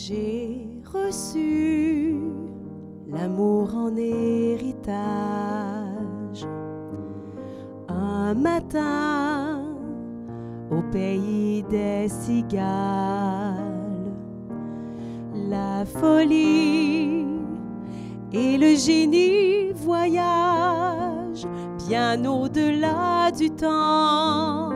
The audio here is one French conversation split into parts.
J'ai reçu l'amour en héritage. Un matin, au pays des cigales, la folie et le génie voyagent bien au-delà du temps,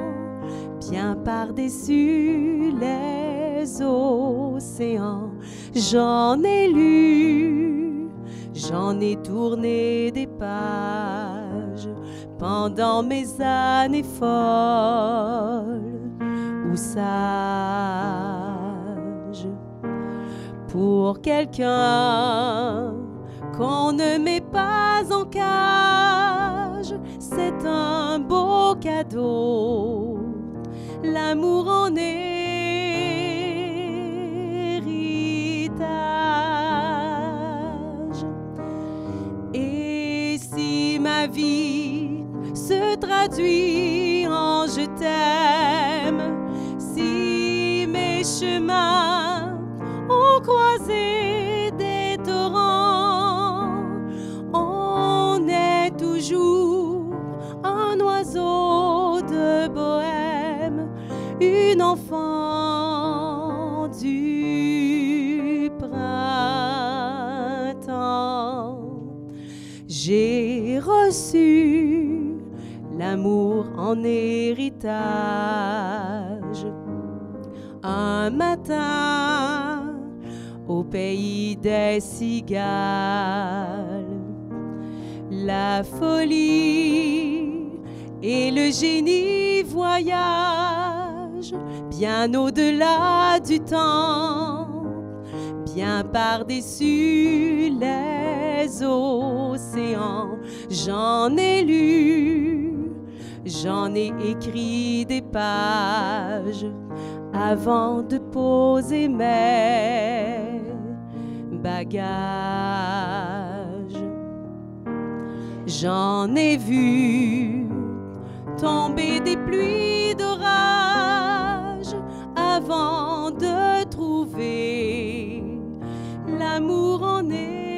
bien par-dessus les océans. J'en ai lu, j'en ai tourné des pages pendant mes années folles ou sages. Pour quelqu'un qu'on ne met pas en cage, c'est un beau cadeau, l'amour en héritage. Et si ma vie se traduit en je t'aime, si mes chemins ont croisé des torrents, on est toujours un oiseau de bohème, une enfant du printemps. J'ai reçu l'amour en héritage. Un matin, au pays des cigales, la folie et le génie voyagent bien au-delà du temps, bien par-dessus les océans. J'en ai lu, j'en ai écrit des pages avant de poser mes bagages. J'en ai vu tomber des pluies d'orage avant de trouver l'amour en héritage.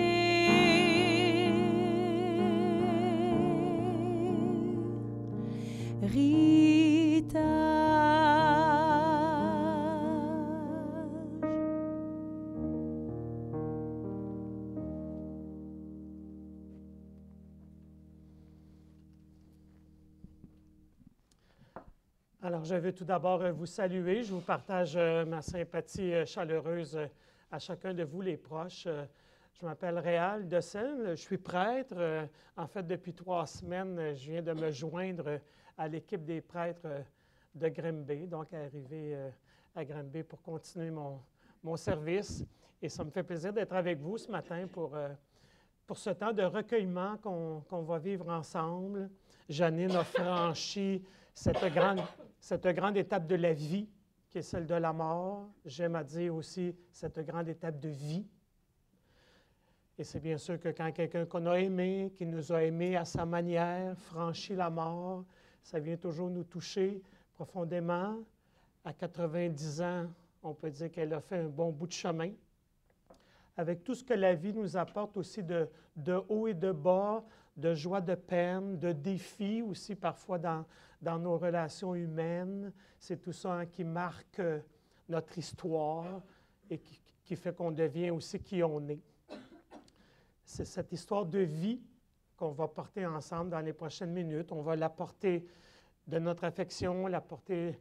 Alors, je veux tout d'abord vous saluer. Je vous partage ma sympathie chaleureuse à chacun de vous, les proches. Je m'appelle Réal Dessel, je suis prêtre. En fait, depuis 3 semaines, je viens de me joindre à l'équipe des prêtres de Grimby, donc arrivé à Grimby pour continuer mon service. Et ça me fait plaisir d'être avec vous ce matin pour ce temps de recueillement qu'on va vivre ensemble. Janine a franchi cette grande étape de la vie, qui est celle de la mort. J'aime à dire aussi cette grande étape de vie. Et c'est bien sûr que quand quelqu'un qu'on a aimé, qui nous a aimés à sa manière, franchit la mort, ça vient toujours nous toucher profondément. À 90 ans, on peut dire qu'elle a fait un bon bout de chemin. Avec tout ce que la vie nous apporte aussi de haut et de bas, de joie, de peine, de défis aussi parfois dans nos relations humaines. C'est tout ça qui marque notre histoire et qui fait qu'on devient aussi qui on est. C'est cette histoire de vie qu'on va porter ensemble dans les prochaines minutes. On va la porter de notre affection, la porter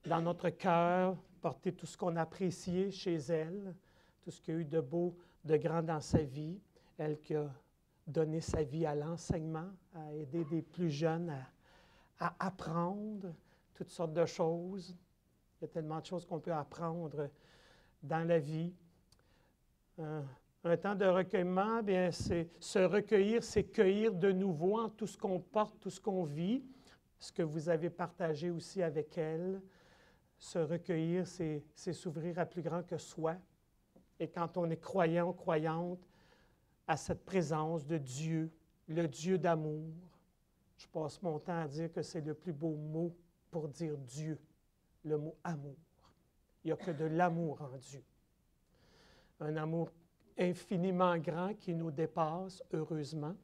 dans notre cœur, porter tout ce qu'on a apprécié chez elle, tout ce qu'il y a eu de beau, de grand dans sa vie. Elle qui a donné sa vie à l'enseignement, à aider des plus jeunes à apprendre toutes sortes de choses. Il y a tellement de choses qu'on peut apprendre dans la vie. Un temps de recueillement, bien, c'est se recueillir, c'est cueillir de nouveau en tout ce qu'on porte, tout ce qu'on vit, ce que vous avez partagé aussi avec elle. Se recueillir, c'est s'ouvrir à plus grand que soi. Et quand on est croyant ou croyante à cette présence de Dieu, le Dieu d'amour, je passe mon temps à dire que c'est le plus beau mot pour dire Dieu, le mot amour. Il n'y a que de l'amour en Dieu. un amour infiniment grand qui nous dépasse, heureusement,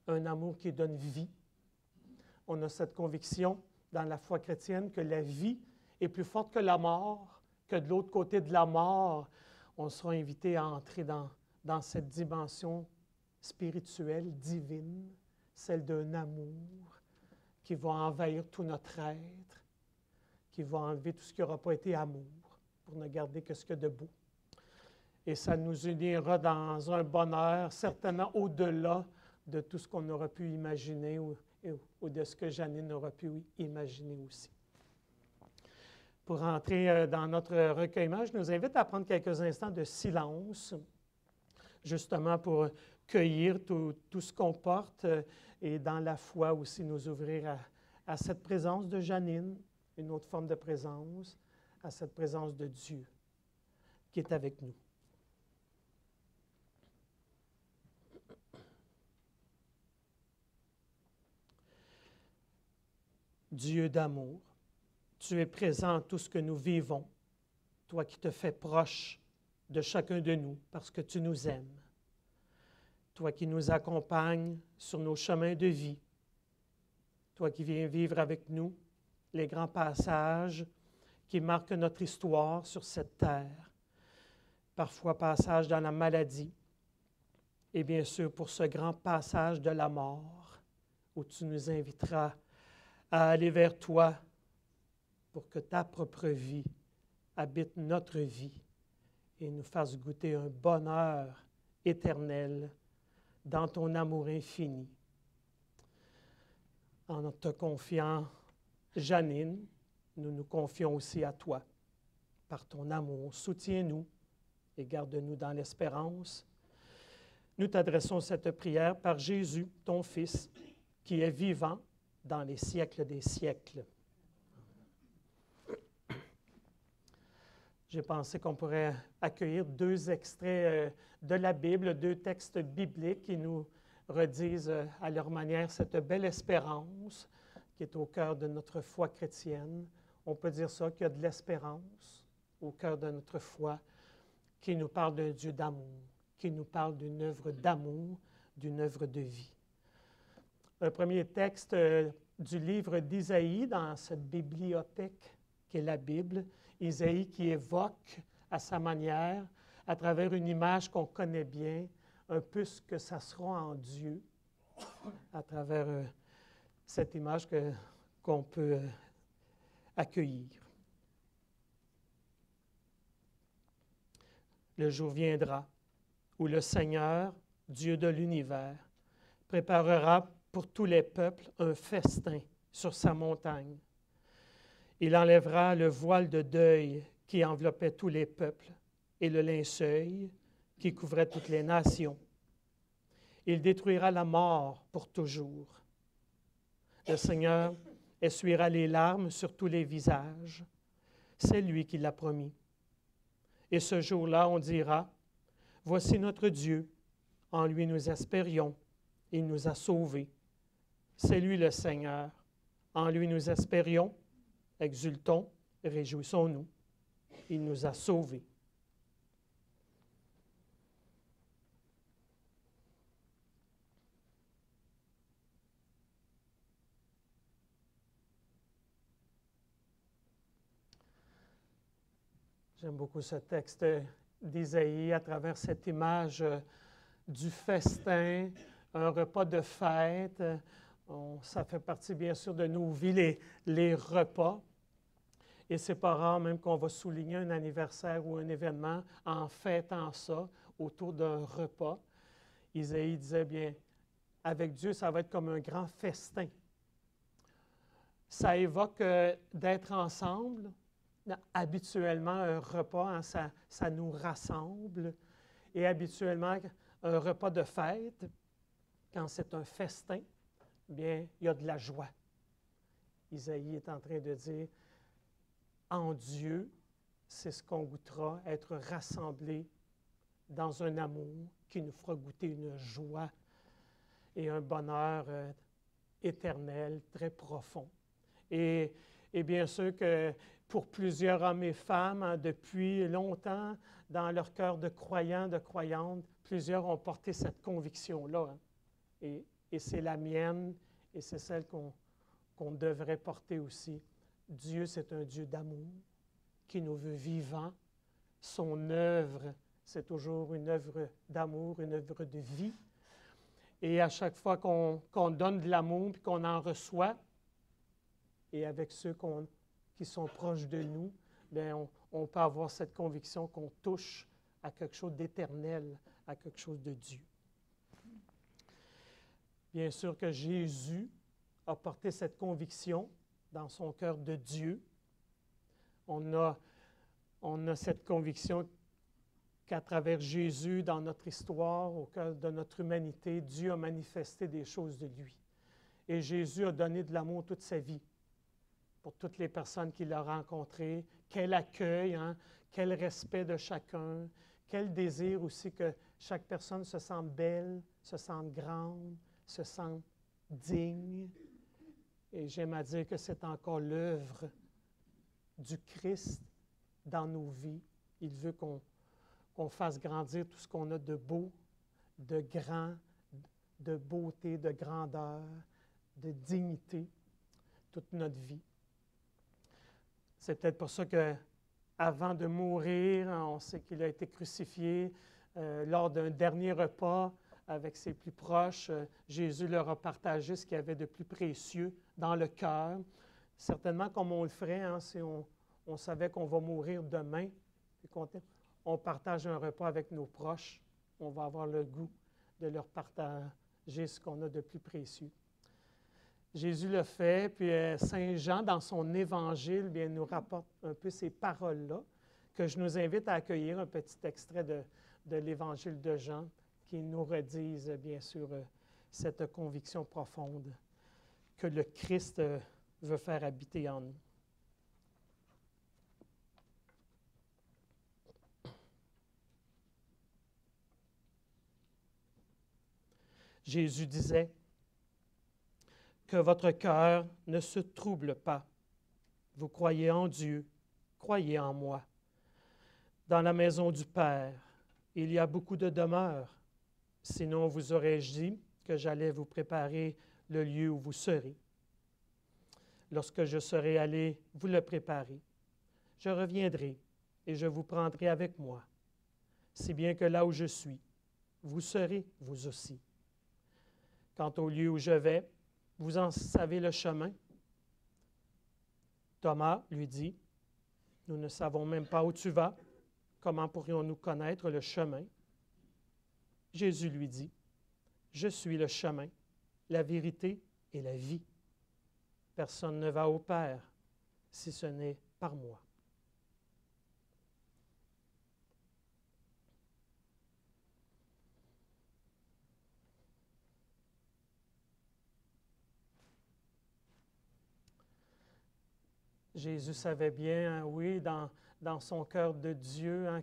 un amour qui donne vie. On a cette conviction dans la foi chrétienne que la vie est plus forte que la mort, que de l'autre côté de la mort, on sera invité à entrer dans cette dimension spirituelle, divine, celle d'un amour qui va envahir tout notre être, qui va enlever tout ce qui n'aura pas été amour, pour ne garder que ce qu'il y a de beau. Et ça nous unira dans un bonheur certainement au-delà de tout ce qu'on aura pu imaginer ou de ce que Janine aura pu imaginer aussi. Pour entrer dans notre recueillement, je nous invite à prendre quelques instants de silence, justement pour cueillir tout ce qu'on porte et dans la foi aussi nous ouvrir à cette présence de Janine, une autre forme de présence, à cette présence de Dieu qui est avec nous. Dieu d'amour, tu es présent en tout ce que nous vivons, toi qui te fais proche de chacun de nous parce que tu nous aimes, toi qui nous accompagnes sur nos chemins de vie, toi qui viens vivre avec nous les grands passages qui marquent notre histoire sur cette terre, parfois passage dans la maladie, et bien sûr pour ce grand passage de la mort, où tu nous inviteras à aller vers toi pour que ta propre vie habite notre vie et nous fasse goûter un bonheur éternel dans ton amour infini. En te confiant, Janine, nous nous confions aussi à toi. Par ton amour, soutiens-nous et garde-nous dans l'espérance. Nous t'adressons cette prière par Jésus, ton Fils, qui est vivant dans les siècles des siècles. J'ai pensé qu'on pourrait accueillir 2 extraits de la Bible, 2 textes bibliques qui nous redisent à leur manière cette belle espérance qui est au cœur de notre foi chrétienne. On peut dire ça, qu'il y a de l'espérance au cœur de notre foi, qui nous parle d'un Dieu d'amour, qui nous parle d'une œuvre d'amour, d'une œuvre de vie. Un premier texte du livre d'Isaïe dans cette bibliothèque qu'est la Bible, Isaïe qui évoque à sa manière, à travers une image qu'on connaît bien, un peu ce que ça sera en Dieu, à travers cette image qu'on peut accueillir. Le jour viendra où le Seigneur, Dieu de l'univers, préparera pour tous les peuples un festin sur sa montagne. Il enlèvera le voile de deuil qui enveloppait tous les peuples et le linceul qui couvrait toutes les nations. Il détruira la mort pour toujours. Le Seigneur essuiera les larmes sur tous les visages. C'est lui qui l'a promis. Et ce jour-là, on dira, « Voici notre Dieu, en lui nous espérions, il nous a sauvés. C'est lui le Seigneur, en lui nous espérions, exultons, réjouissons-nous, il nous a sauvés. » J'aime beaucoup ce texte d'Isaïe à travers cette image du festin, un repas de fête. Ça fait partie bien sûr de nos vies, les repas. Et c'est pas rare même qu'on va souligner un anniversaire ou un événement en fêtant ça autour d'un repas. Isaïe disait bien, avec Dieu, ça va être comme un grand festin. Ça évoque d'être ensemble. Habituellement, un repas, hein, ça nous rassemble. Et habituellement, un repas de fête, quand c'est un festin, bien, il y a de la joie. Isaïe est en train de dire, en Dieu, c'est ce qu'on goûtera, être rassemblés dans un amour qui nous fera goûter une joie et un bonheur éternel, très profond. Et Et bien sûr que pour plusieurs hommes et femmes, hein, depuis longtemps, dans leur cœur de croyants, de croyantes, plusieurs ont porté cette conviction-là. Hein. Et c'est la mienne et c'est celle qu'on devrait porter aussi. Dieu, c'est un Dieu d'amour qui nous veut vivants. Son œuvre, c'est toujours une œuvre d'amour, une œuvre de vie. Et à chaque fois qu'on donne de l'amour et qu'on en reçoit, et avec ceux qui sont proches de nous, bien, on peut avoir cette conviction qu'on touche à quelque chose d'éternel, à quelque chose de Dieu. Bien sûr que Jésus a porté cette conviction dans son cœur de Dieu. On a cette conviction qu'à travers Jésus, dans notre histoire, au cœur de notre humanité, Dieu a manifesté des choses de lui. Et Jésus a donné de l'amour toute sa vie pour toutes les personnes qu'il a rencontrées. Quel accueil, hein? Quel respect de chacun, quel désir aussi que chaque personne se sente belle, se sente grande, se sente digne. Et j'aime à dire que c'est encore l'œuvre du Christ dans nos vies. Il veut qu'on fasse grandir tout ce qu'on a de beau, de grand, de beauté, de grandeur, de dignité, toute notre vie. C'est peut-être pour ça qu'avant de mourir, on sait qu'il a été crucifié. Lors d'un dernier repas avec ses plus proches, Jésus leur a partagé ce qu'il y avait de plus précieux dans le cœur. Certainement comme on le ferait, hein, si on savait qu'on va mourir demain, et on partage un repas avec nos proches, on va avoir le goût de leur partager ce qu'on a de plus précieux. Jésus le fait, puis Saint Jean, dans son évangile, bien, nous rapporte un peu ces paroles-là, que je nous invite à accueillir, un petit extrait de l'évangile de Jean, qui nous redisent, bien sûr, cette conviction profonde que le Christ veut faire habiter en nous. Jésus disait, « Que votre cœur ne se trouble pas. Vous croyez en Dieu, croyez en moi. Dans la maison du Père, il y a beaucoup de demeures. Sinon, vous aurais-je dit que j'allais vous préparer le lieu où vous serez. Lorsque je serai allé vous le préparer, je reviendrai et je vous prendrai avec moi, si bien que là où je suis, vous serez vous aussi. Quant au lieu où je vais, vous en savez le chemin. » Thomas lui dit, « Nous ne savons même pas où tu vas. Comment pourrions-nous connaître le chemin? » Jésus lui dit, « Je suis le chemin, la vérité et la vie. Personne ne va au Père si ce n'est par moi. » Jésus savait bien, hein, oui, dans son cœur de Dieu, hein,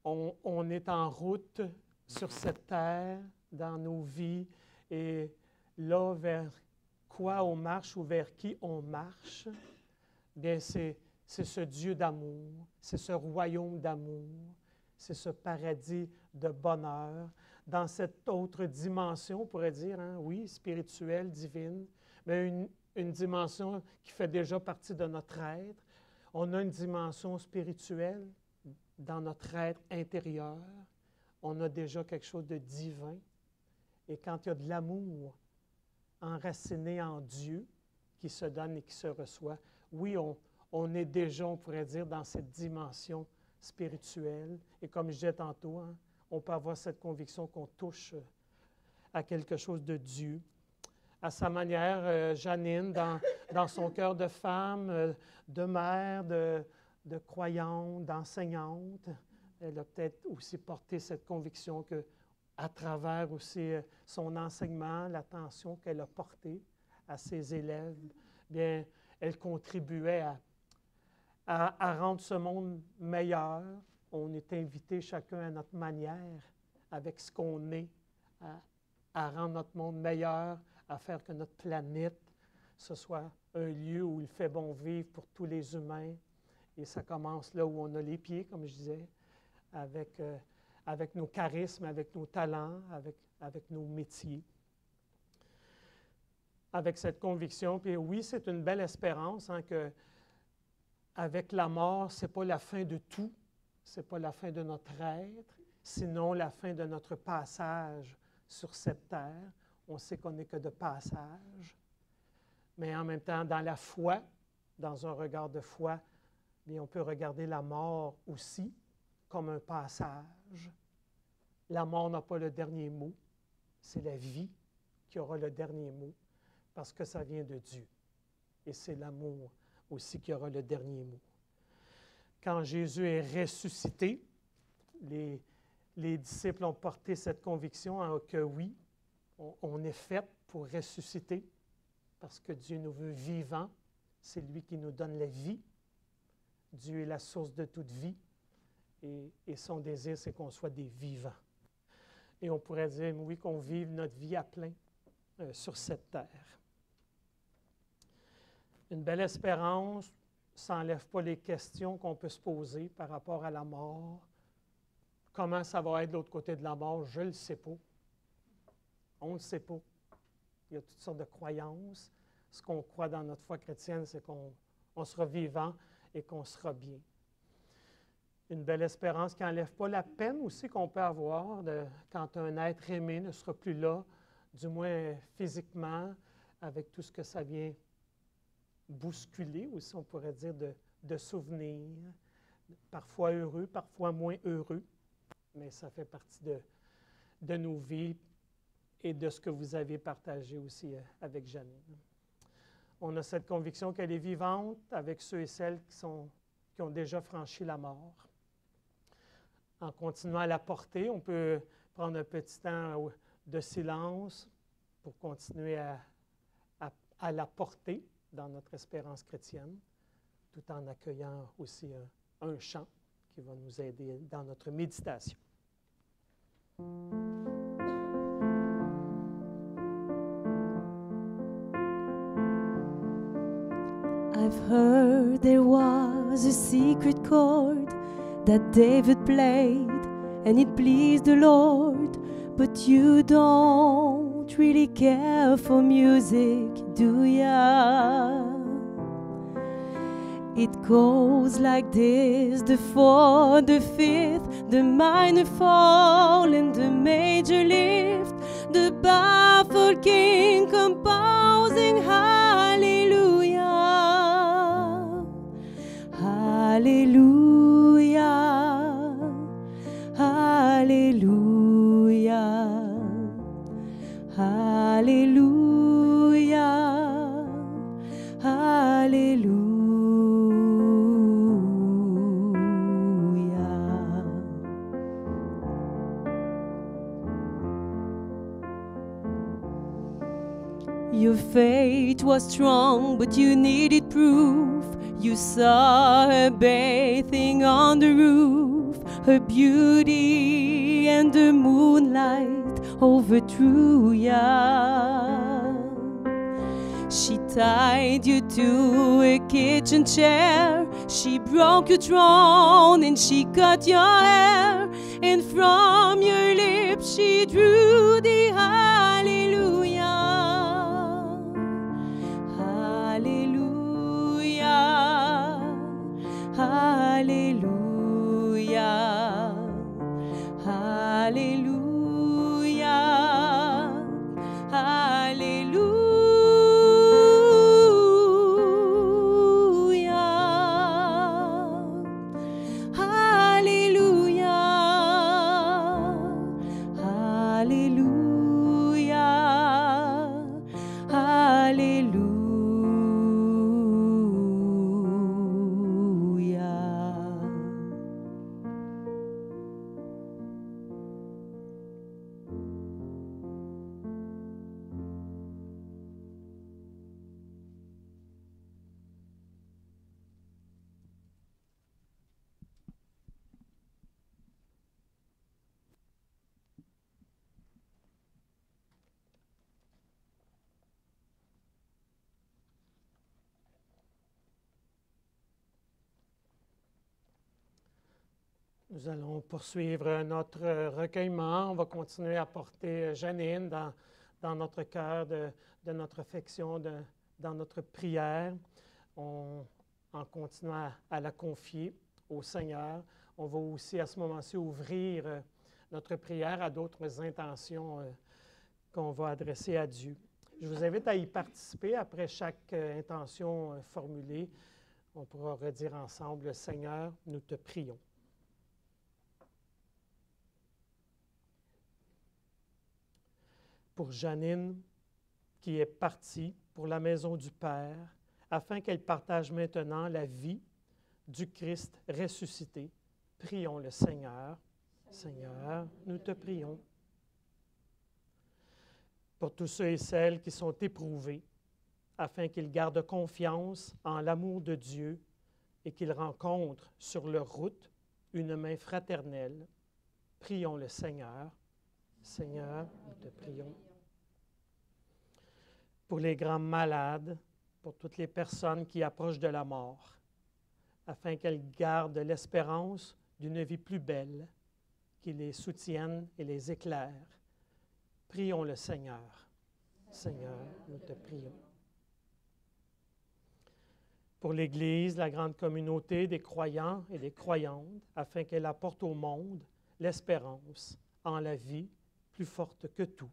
qu'on est en route sur cette terre, dans nos vies, et là, vers quoi on marche ou vers qui on marche, bien, c'est ce Dieu d'amour, c'est ce royaume d'amour, c'est ce paradis de bonheur, dans cette autre dimension, on pourrait dire, hein, oui, spirituelle, divine, mais une dimension qui fait déjà partie de notre être. On a une dimension spirituelle dans notre être intérieur. On a déjà quelque chose de divin. Et quand il y a de l'amour enraciné en Dieu, qui se donne et qui se reçoit, oui, on est déjà, on pourrait dire, dans cette dimension spirituelle. Et comme je disais tantôt, hein, on peut avoir cette conviction qu'on touche à quelque chose de Dieu. À sa manière, Janine, dans son cœur de femme, de mère, de croyante, d'enseignante, elle a peut-être aussi porté cette conviction qu'à travers aussi son enseignement, l'attention qu'elle a portée à ses élèves, bien, elle contribuait à rendre ce monde meilleur. On est invité chacun à notre manière, avec ce qu'on est, à rendre notre monde meilleur, à faire que notre planète ce soit un lieu où il fait bon vivre pour tous les humains. Et ça commence là où on a les pieds, comme je disais, avec nos charismes, avec nos talents, avec nos métiers. Avec cette conviction, puis oui, c'est une belle espérance, hein, que avec la mort, ce n'est pas la fin de tout, ce n'est pas la fin de notre être, sinon la fin de notre passage sur cette terre. On sait qu'on n'est que de passage, mais en même temps, dans la foi, dans un regard de foi, bien, on peut regarder la mort aussi comme un passage. La mort n'a pas le dernier mot, c'est la vie qui aura le dernier mot, parce que ça vient de Dieu. Et c'est l'amour aussi qui aura le dernier mot. Quand Jésus est ressuscité, les disciples ont porté cette conviction hein, que oui, on est fait pour ressusciter, parce que Dieu nous veut vivants. C'est lui qui nous donne la vie. Dieu est la source de toute vie. Et son désir, c'est qu'on soit des vivants. Et on pourrait dire, oui, qu'on vive notre vie à plein sur cette terre. Une belle espérance, ça n'enlève pas les questions qu'on peut se poser par rapport à la mort. Comment ça va être de l'autre côté de la mort, je ne le sais pas. On ne le sait pas. Il y a toutes sortes de croyances. Ce qu'on croit dans notre foi chrétienne, c'est qu'on sera vivant et qu'on sera bien. Une belle espérance qui n'enlève pas la peine aussi qu'on peut avoir quand un être aimé ne sera plus là, du moins physiquement, avec tout ce que ça vient bousculer aussi, on pourrait dire, de souvenirs, parfois heureux, parfois moins heureux, mais ça fait partie de nos vies et de ce que vous avez partagé aussi avec Janine. On a cette conviction qu'elle est vivante avec ceux et celles qui ont déjà franchi la mort. En continuant à la porter, on peut prendre un petit temps de silence pour continuer à la porter dans notre espérance chrétienne, tout en accueillant aussi un chant qui va nous aider dans notre méditation. I've heard there was a secret chord that David played and it pleased the Lord, but you don't really care for music, do ya? It goes like this, the fourth, the fifth, the minor fall and the major lift, the baffled king composing hallelujah, hallelujah, hallelujah, hallelujah, hallelujah. Your faith was strong, but you needed proof. You saw her bathing on the roof, her beauty and the moonlight overthrew ya. She tied you to a kitchen chair, she broke your throne and she cut your hair, and from your lips she drew the hallelujah, hallelujah, hallelujah, hallelujah, hallelujah. Hallelujah, Nous allons poursuivre notre recueillement. On va continuer à porter Janine dans notre cœur, de notre affection, dans notre prière. En continuant à la confier au Seigneur, on va aussi à ce moment-ci ouvrir notre prière à d'autres intentions qu'on va adresser à Dieu. Je vous invite à y participer après chaque intention formulée. On pourra redire ensemble, Seigneur, nous te prions. Pour Janine, qui est partie pour la maison du Père, afin qu'elle partage maintenant la vie du Christ ressuscité. Prions le Seigneur. Seigneur, nous te prions. Pour tous ceux et celles qui sont éprouvés, afin qu'ils gardent confiance en l'amour de Dieu et qu'ils rencontrent sur leur route une main fraternelle. Prions le Seigneur. Seigneur, nous te prions. Pour les grands malades, pour toutes les personnes qui approchent de la mort, afin qu'elles gardent l'espérance d'une vie plus belle, qui les soutienne et les éclaire. Prions le Seigneur. Seigneur, nous te prions. Pour l'Église, la grande communauté des croyants et des croyantes, afin qu'elle apporte au monde l'espérance en la vie plus forte que tout.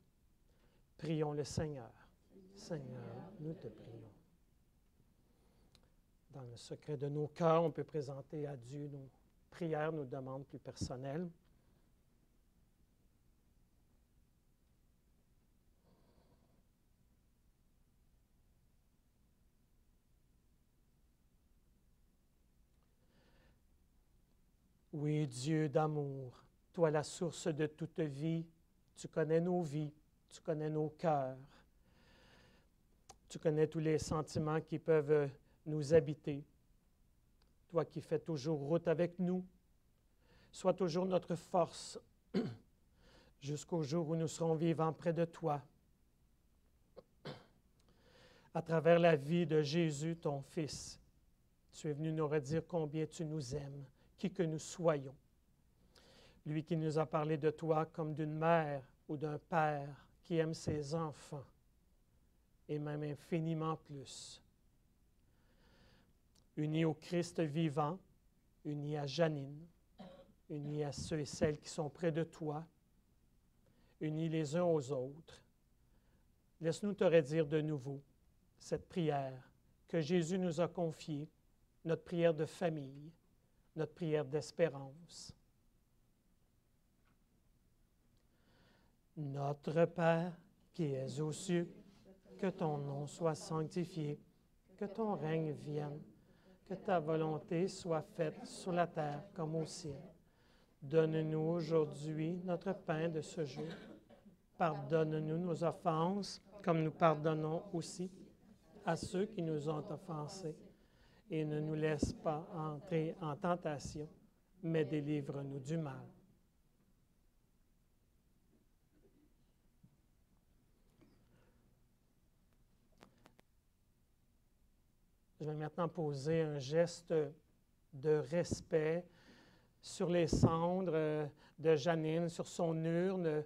Prions le Seigneur. Seigneur, nous te prions. Dans le secret de nos cœurs, on peut présenter à Dieu nos prières, nos demandes plus personnelles. Oui, Dieu d'amour, toi la source de toute vie, tu connais nos vies, tu connais nos cœurs. Tu connais tous les sentiments qui peuvent nous habiter. Toi qui fais toujours route avec nous, sois toujours notre force jusqu'au jour où nous serons vivants près de toi. À travers la vie de Jésus, ton Fils, tu es venu nous redire combien tu nous aimes, qui que nous soyons. Lui qui nous a parlé de toi comme d'une mère ou d'un père qui aime ses enfants, et même infiniment plus. Unis au Christ vivant, unis à Janine, unis à ceux et celles qui sont près de toi, unis les uns aux autres, laisse-nous te redire de nouveau cette prière que Jésus nous a confiée, notre prière de famille, notre prière d'espérance. Notre Père qui es aux cieux, que ton nom soit sanctifié, que ton règne vienne, que ta volonté soit faite sur la terre comme au ciel. Donne-nous aujourd'hui notre pain de ce jour. Pardonne-nous nos offenses, comme nous pardonnons aussi à ceux qui nous ont offensés. Et ne nous laisse pas entrer en tentation, mais délivre-nous du mal. Je vais maintenant poser un geste de respect sur les cendres de Janine, sur son urne,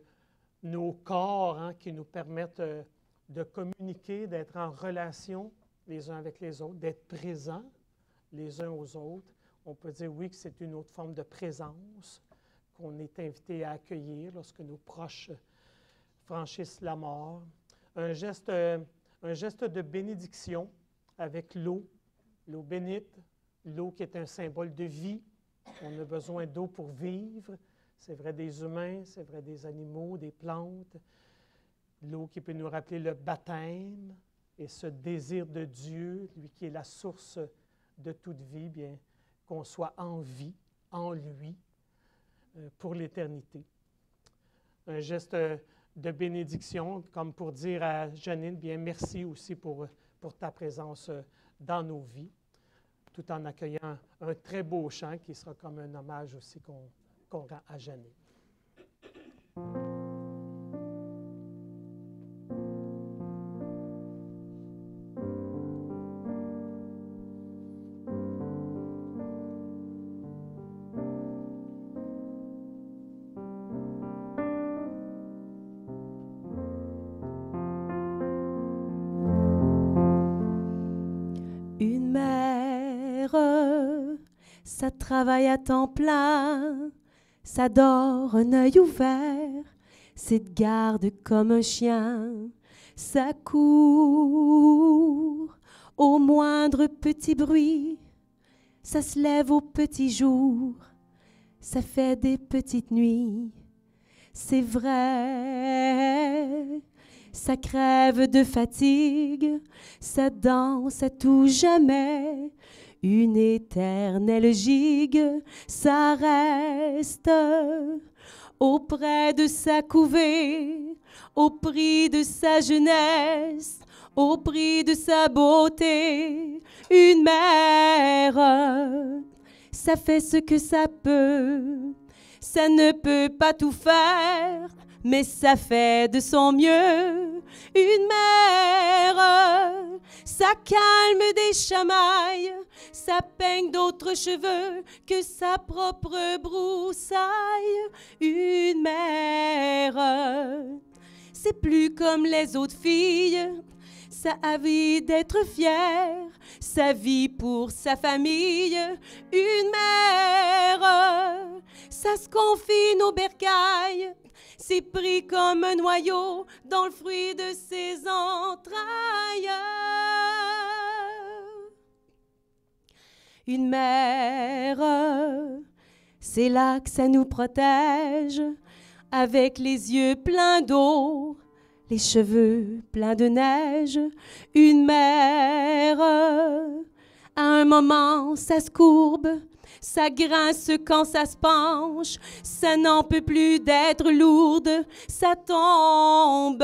nos corps qui nous permettent de communiquer, d'être en relation les uns avec les autres, d'être présents les uns aux autres. On peut dire oui que c'est une autre forme de présence qu'on est invité à accueillir lorsque nos proches franchissent la mort. Un geste de bénédiction avec l'eau bénite, l'eau qui est un symbole de vie. On a besoin d'eau pour vivre. C'est vrai des humains, c'est vrai des animaux, des plantes. L'eau qui peut nous rappeler le baptême et ce désir de Dieu, lui qui est la source de toute vie, bien qu'on soit en vie, en lui, pour l'éternité. Un geste de bénédiction, comme pour dire à Janine, bien merci aussi pour ta présence dans nos vies, tout en accueillant un très beau chant qui sera comme un hommage aussi qu'on rend à Janine. ça travaille à temps plein, ça dort un œil ouvert, c'est de garde comme un chien, ça court au moindre petit bruit, ça se lève au petit jour, ça fait des petites nuits, c'est vrai. Ça crève de fatigue, ça danse à tout jamais, une éternelle gigue, ça reste auprès de sa couvée, au prix de sa jeunesse, au prix de sa beauté. Une mère, ça fait ce que ça peut, ça ne peut pas tout faire, mais ça fait de son mieux. Une mère, ça calme des chamailles, ça peigne d'autres cheveux que sa propre broussaille. Une mère, c'est plus comme les autres filles, ça a envie d'être fière, sa vie pour sa famille. Une mère, ça se confine au bercail, c'est pris comme un noyau dans le fruit de ses entrailles. Une mère, c'est là que ça nous protège, avec les yeux pleins d'eau, les cheveux pleins de neige. Une mère, à un moment, ça se courbe, ça grince quand ça se penche, ça n'en peut plus d'être lourde, ça tombe,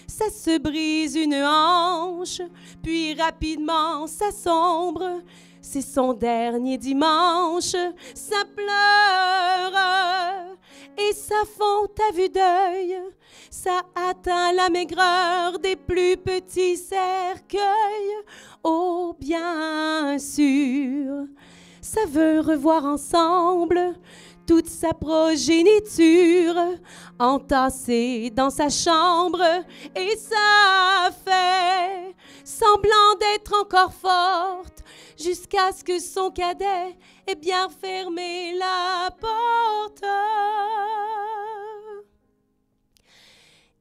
ça se brise une hanche, puis rapidement ça sombre, c'est son dernier dimanche, ça pleure et ça fond à vue d'œil, ça atteint la maigreur des plus petits cercueils. Oh, bien sûr, ça veut revoir ensemble toute sa progéniture entassée dans sa chambre, et ça fait semblant d'être encore forte jusqu'à ce que son cadet ait bien fermé la porte.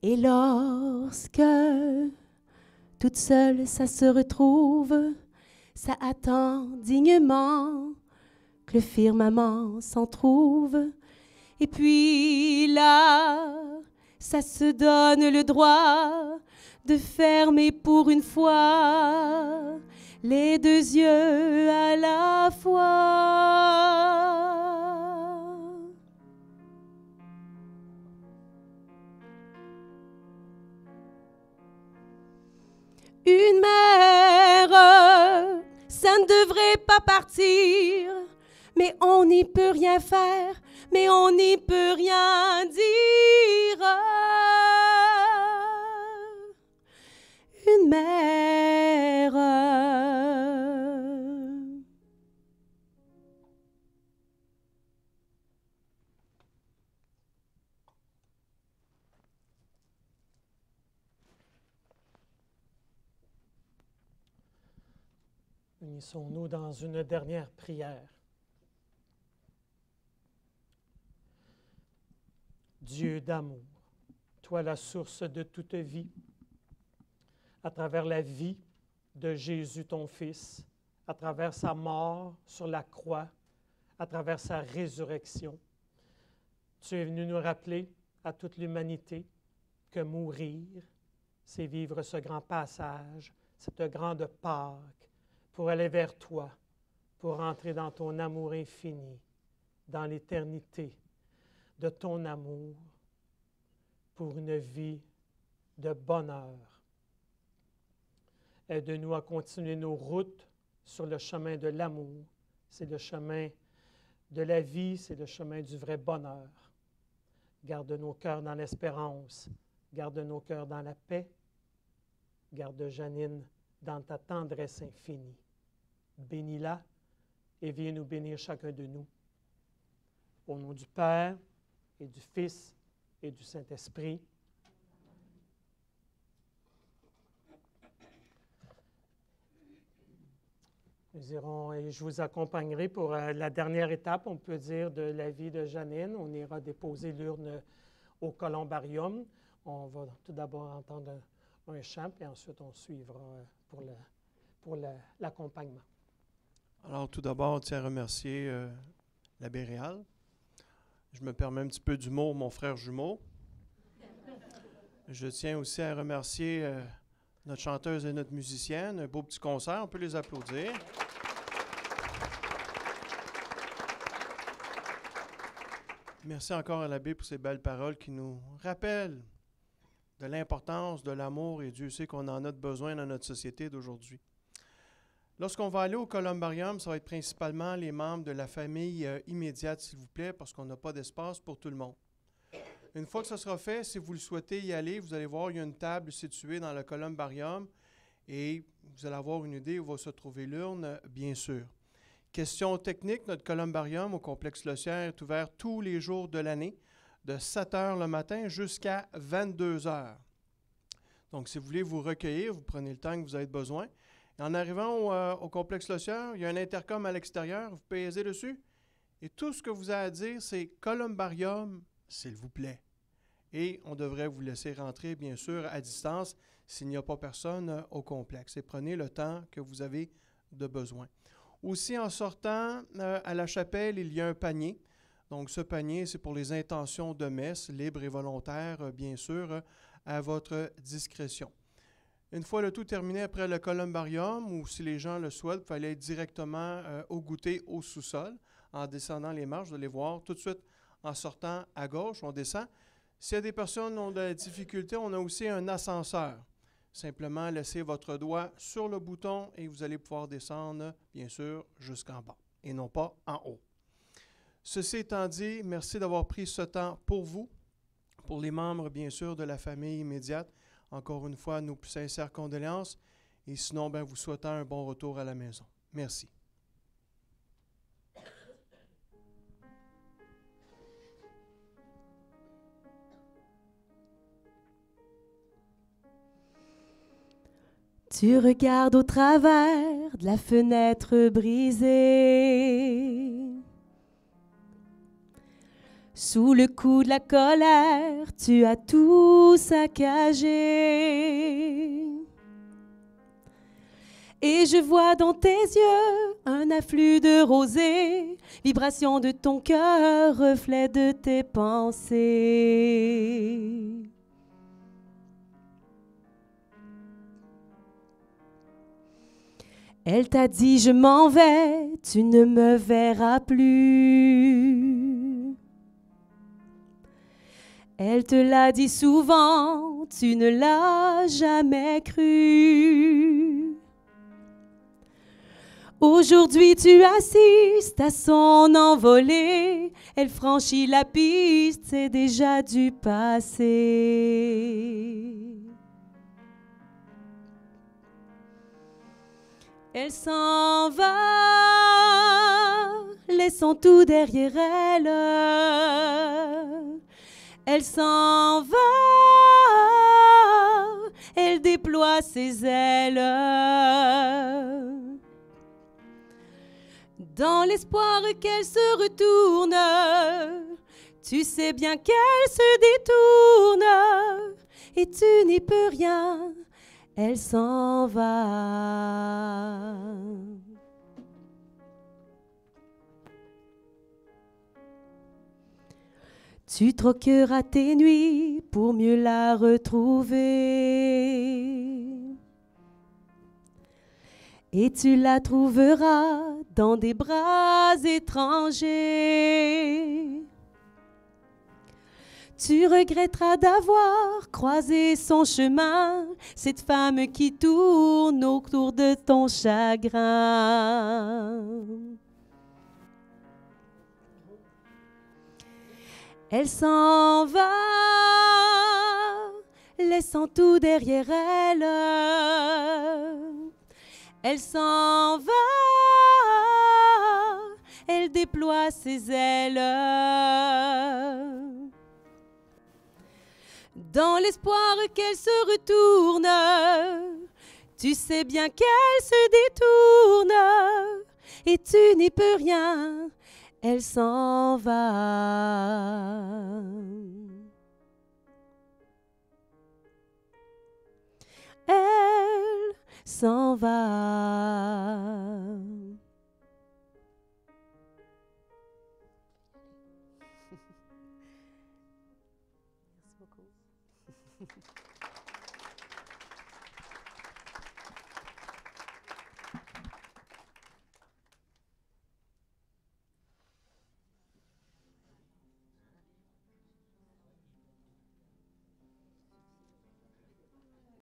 Et lorsque toute seule ça se retrouve, ça attend dignement que le firmament s'en trouve. Et puis là, ça se donne le droit de fermer pour une fois les deux yeux à la fois. Une mère, ça ne devrait pas partir, mais on n'y peut rien faire, mais on n'y peut rien dire. Une mère, unissons-nous dans une dernière prière. Dieu d'amour, toi la source de toute vie, à travers la vie de Jésus ton Fils, à travers sa mort sur la croix, à travers sa résurrection, tu es venu nous rappeler à toute l'humanité que mourir, c'est vivre ce grand passage, cette grande Pâque, pour aller vers toi, pour entrer dans ton amour infini, dans l'éternité de ton amour, pour une vie de bonheur. Aide-nous à continuer nos routes sur le chemin de l'amour. C'est le chemin de la vie, c'est le chemin du vrai bonheur. Garde nos cœurs dans l'espérance, garde nos cœurs dans la paix, garde Janine dans ta tendresse infinie. Bénis-la et viens nous bénir chacun de nous. Au nom du Père et du Fils et du Saint-Esprit. Nous irons et je vous accompagnerai pour la dernière étape, on peut dire, de la vie de Janine. On ira déposer l'urne au columbarium. On va tout d'abord entendre un chant, et ensuite on suivra pour l'accompagnement. Alors, tout d'abord, on tient à remercier l'abbé Réal. Je me permets un petit peu d'humour, mon frère jumeau. Je tiens aussi à remercier notre chanteuse et notre musicienne. Un beau petit concert, on peut les applaudir. Merci encore à l'abbé pour ces belles paroles qui nous rappellent de l'importance de l'amour, et Dieu sait qu'on en a besoin dans notre société d'aujourd'hui. Lorsqu'on va aller au columbarium, ça va être principalement les membres de la famille immédiate, s'il vous plaît, parce qu'on n'a pas d'espace pour tout le monde. Une fois que ça sera fait, si vous le souhaitez y aller, vous allez voir, il y a une table située dans le columbarium et vous allez avoir une idée où va se trouver l'urne, bien sûr. Question technique, notre columbarium au complexe Lossière est ouvert tous les jours de l'année, de 7 h le matin jusqu'à 22 h. Donc, si vous voulez vous recueillir, vous prenez le temps que vous avez besoin. Et en arrivant au complexe Lossière, il y a un intercom à l'extérieur, vous pèsez dessus et tout ce que vous avez à dire, c'est « Columbarium, s'il vous plaît ». Et on devrait vous laisser rentrer, bien sûr, à distance s'il n'y a pas personne au complexe. Et prenez le temps que vous avez de besoin. Aussi, en sortant à la chapelle, il y a un panier. Donc, ce panier, c'est pour les intentions de messe, libres et volontaires, bien sûr, à votre discrétion. Une fois le tout terminé après le columbarium, ou si les gens le souhaitent, vous allez aller directement au goûter au sous-sol. En descendant les marches, vous allez voir tout de suite en sortant à gauche, on descend. S'il y a des personnes qui ont de la difficulté, on a aussi un ascenseur. Simplement, laissez votre doigt sur le bouton et vous allez pouvoir descendre, bien sûr, jusqu'en bas et non pas en haut. Ceci étant dit, merci d'avoir pris ce temps pour vous, pour les membres, bien sûr, de la famille immédiate. Encore une fois, nos plus sincères condoléances et sinon, vous souhaitant un bon retour à la maison. Merci. Tu regardes au travers de la fenêtre brisée. Sous le coup de la colère, tu as tout saccagé. Et je vois dans tes yeux un afflux de rosée, vibration de ton cœur, reflet de tes pensées. Elle t'a dit je m'en vais, tu ne me verras plus. Elle te l'a dit souvent, tu ne l'as jamais cru. Aujourd'hui tu assistes à son envolée, elle franchit la piste, c'est déjà du passé. Elle s'en va, laissant tout derrière elle. Elle s'en va, elle déploie ses ailes. Dans l'espoir qu'elle se retourne, tu sais bien qu'elle se détourne, et tu n'y peux rien. Elle s'en va. Tu troqueras tes nuits pour mieux la retrouver. Et tu la trouveras dans des bras étrangers. Tu regretteras d'avoir croisé son chemin, cette femme qui tourne autour de ton chagrin. Elle s'en va, laissant tout derrière elle. Elle s'en va, elle déploie ses ailes. Dans l'espoir qu'elle se retourne, Tu sais bien qu'elle se détourne et tu n'y peux rien. Elle s'en va. Elle s'en va.